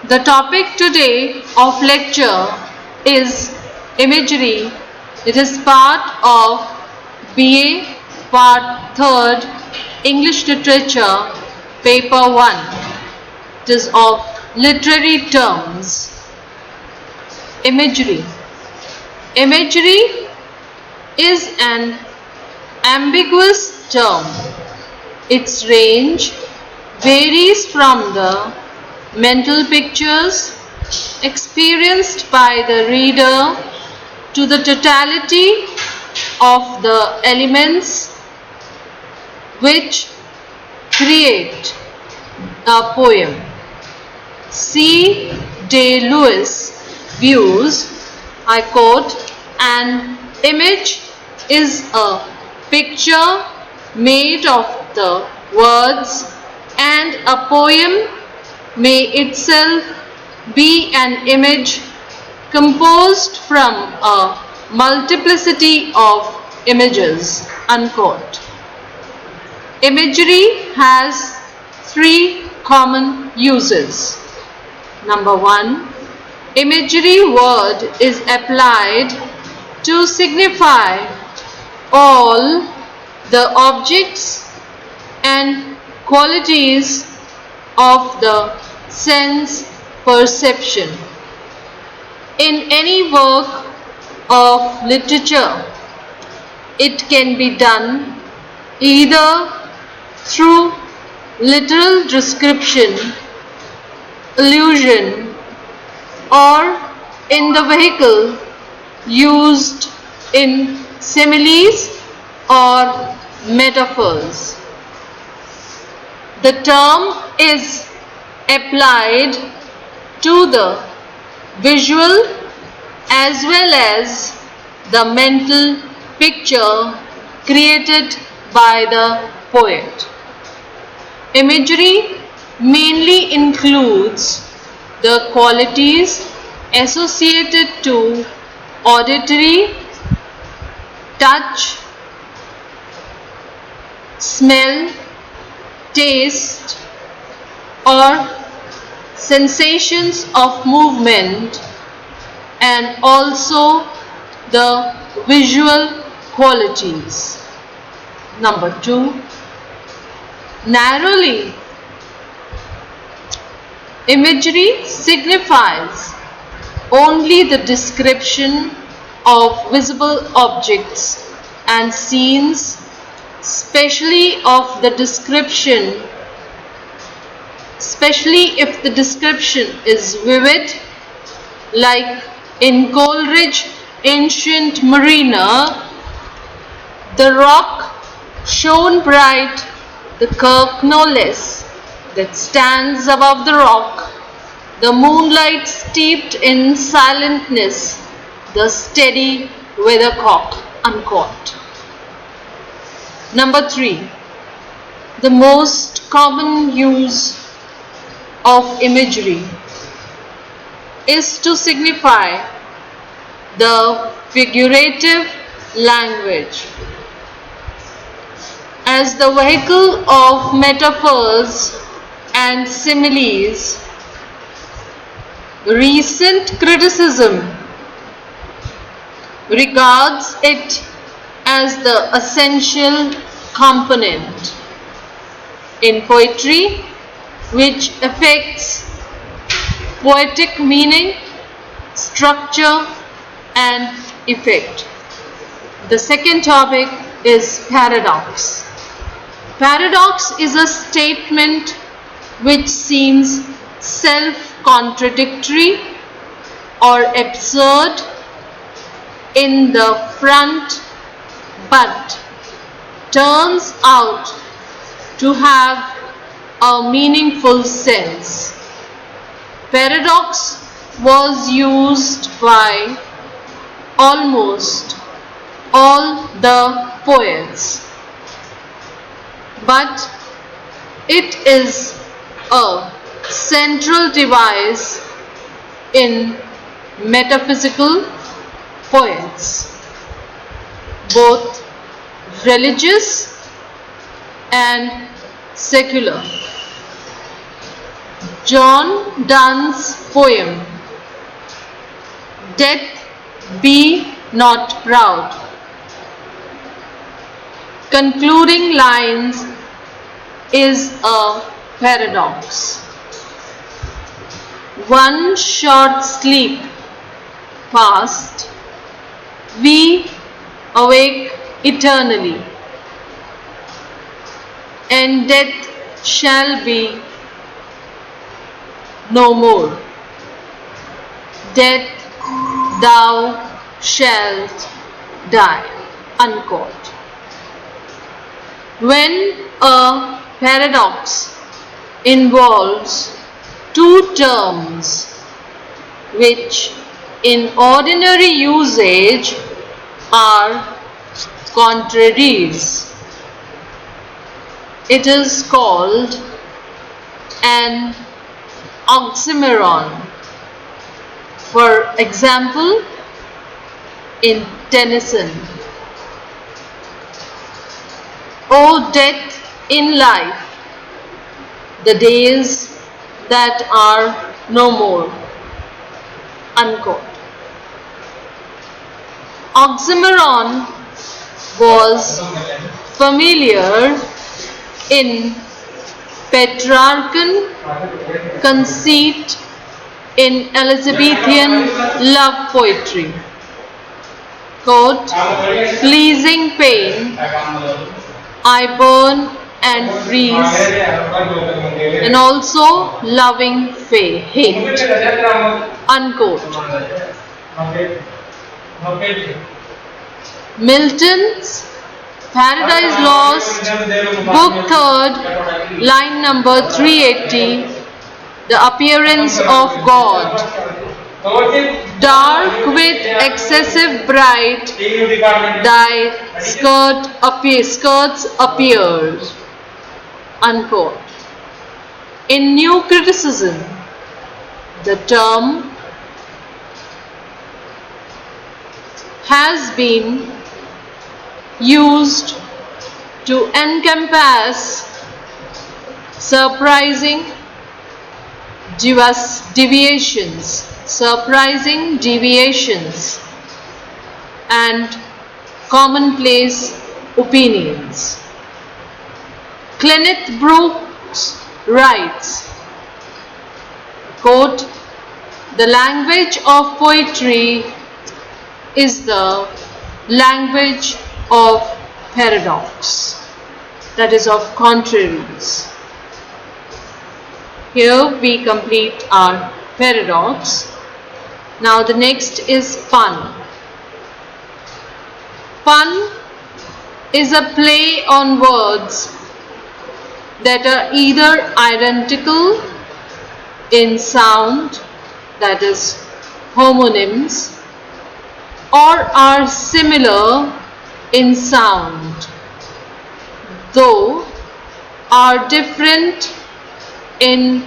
The topic today of lecture is imagery. It is part of BA Part 3rd English Literature Paper 1. It is of literary terms. Imagery. Imagery is an ambiguous term. Its range varies from the mental pictures experienced by the reader to the totality of the elements which create a poem. C. de Lewis views, I quote, "An image is a picture made of the words, and a poem may itself be an image composed from a multiplicity of images," unquote. Imagery has three common uses. Number one, imagery word is applied to signify all the objects and qualities of the sense perception. In any work of literature, it can be done either through literal description, allusion, or in the vehicle used in similes or metaphors. The term is applied to the visual as well as the mental picture created by the poet. Imagery mainly includes the qualities associated to auditory, touch, smell, taste, or sensations of movement, and also the visual qualities. Number two, narrowly, imagery signifies only the description of visible objects and scenes, especially if the description is vivid, like in Coleridge's Ancient Mariner, the rock shone bright, the kirk no less, that stands above the rock, the moonlight steeped in silentness, the steady weathercock, unquote. Number three, the most common use of imagery is to signify the figurative language. As the vehicle of metaphors and similes, recent criticism regards it as the essential component in poetry which affects poetic meaning, structure, and effect. The second topic is paradox. Paradox is a statement which seems self-contradictory or absurd in the front but turns out to have a meaningful sense. Paradox was used by almost all the poets, but it is a central device in metaphysical poets, both religious and Secular. John Donne's poem Death Be Not Proud. Concluding lines is a paradox. One short sleep past, we awake eternally, and death shall be no more. Death, thou shalt die. Unquote. When a paradox involves two terms which in ordinary usage are contraries, it is called an oxymoron. For example, in Tennyson, O death in life, the days that are no more. Unquote. Oxymoron was familiar in Petrarchan conceit in Elizabethan love poetry. Quote, pleasing pain, I burn and freeze, and also loving hate. Unquote. Milton's Paradise Lost, Book 3rd, line number 380, the appearance of God. Dark with excessive bright, thy skirts appear. Unquote. In New Criticism, the term has been used to encompass surprising deviations and commonplace opinions. Kenneth Brooks writes, quote, the language of poetry is the language of paradox, that is of contraries. Here we complete our paradox. Now the next is pun. Pun is a play on words that are either identical in sound, that is homonyms, or are similar in sound, though are different in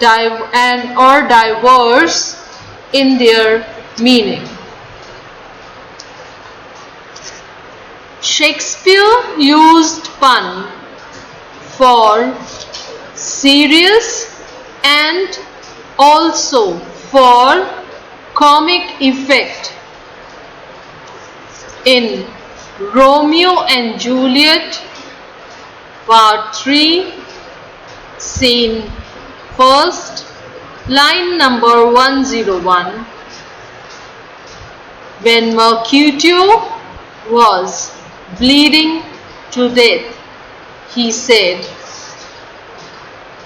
or diverse in their meaning. Shakespeare used pun for serious and also for comic effect. In Romeo and Juliet, Part 3, Scene 1st, line number 101, when Mercutio was bleeding to death, he said,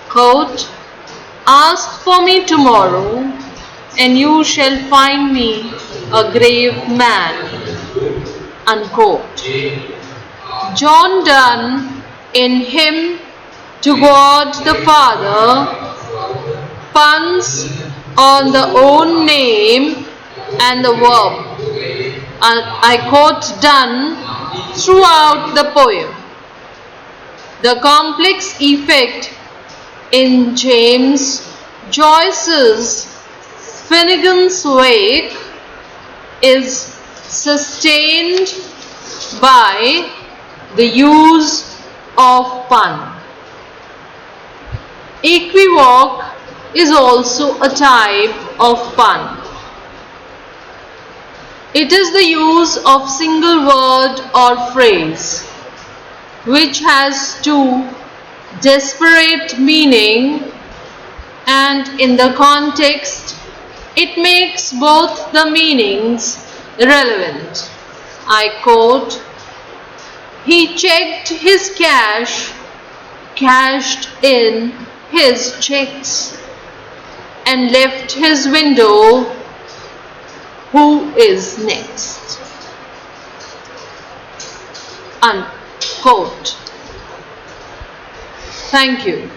quote, ask for me tomorrow, and you shall find me a grave man. Unquote. John Donne, in Hymn to God the Father, puns on the own name and the verb. I quote Donne throughout the poem. The complex effect in James Joyce's Finnegan's Wake is sustained by the use of pun. Equivoque is also a type of pun. It is the use of single word or phrase which has two disparate meaning, and in the context it makes both the meanings relevant. I quote, "He checked his cash, cashed in his checks, and left his window. Who is next?" Unquote. Thank you.